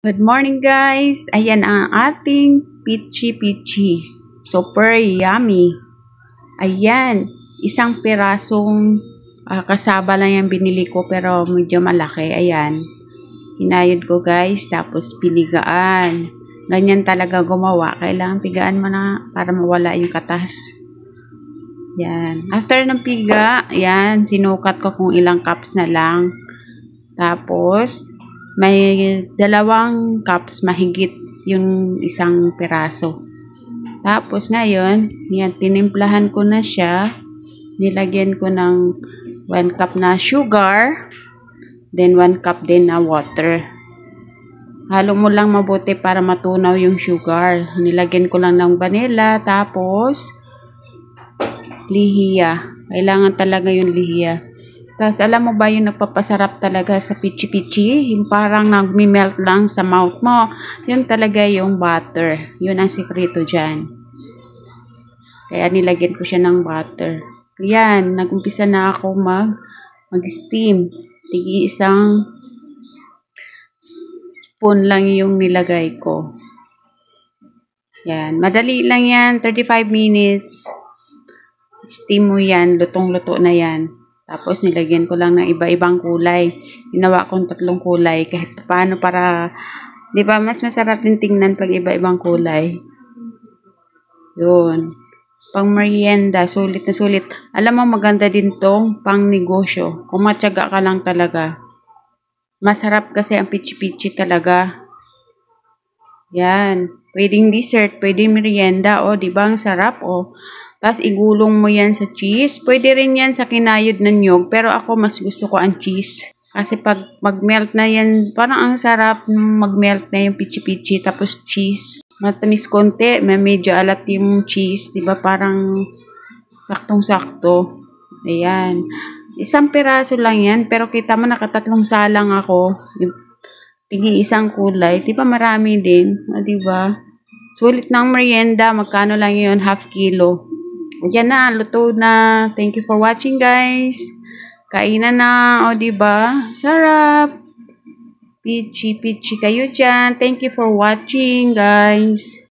Good morning guys! Ayan ang ating peachy peachy. Super yummy. Ayan, isang pirasong kasaba lang yung binili ko pero medyo malaki. Ayan, hinayod ko guys, tapos pinigaan. Ganyan talaga gumawa. Kailangan pigaan mo na para mawala yung katas. Yan. After ng piga, yan, sinukat ko kung ilang cups na lang. Tapos, may 2 cups mahigit yung isang piraso. Tapos ngayon, yan, tinimplahan ko na siya. Nilagyan ko ng 1 cup na sugar. Then 1 cup din na water. Halo mo lang mabuti para matunaw yung sugar. Nilagyan ko lang ng vanilla. Tapos, lihiya. Kailangan talaga yung lihiya. Tapos, alam mo ba yung nagpapasarap talaga sa pichi-pichi? Yung parang nagmi-melt lang sa mouth mo. Yun talaga yung butter. Yun ang sikreto dyan. Kaya nilagyan ko siya ng butter. Yan, nag-umpisa na ako mag-steam. Tigi isang spoon lang yung nilagay ko. Yan, madali lang yan. 35 minutes. Steam mo yan, lutong-luto na yan. Tapos, nilagyan ko lang ng iba-ibang kulay. Ginawa kong 3 kulay. Kahit paano para, di ba, mas masarap din tingnan pag iba-ibang kulay. Yun. Pang merienda, sulit na sulit. Alam mo, maganda din tong pang negosyo. Kung matyaga ka lang talaga. Masarap kasi ang pichi-pichi talaga. Yan. Pwedeng dessert, pwedeng merienda. O, di ba, ang sarap, o. Tapos, igulong mo yan sa cheese. Pwede rin yan sa kinayod ng nyog. Pero ako, mas gusto ko ang cheese. Kasi pag mag-melt na yan, parang ang sarap mag-melt na yung pichi-pichi. Tapos, cheese. Matamis konti. May medyo alat yung cheese. Diba? Parang saktong-sakto. Ayan. Isang piraso lang yan. Pero kita mo, nakatatlong salang ako. Tigi isang kulay. Diba marami din? Diba? Sulit ng merienda. Magkano lang yun? Half kilo. Yan na, luto na. Thank you for watching, guys. Kainan na, o diba? Sarap. Pichi kayo dyan. Thank you for watching, guys.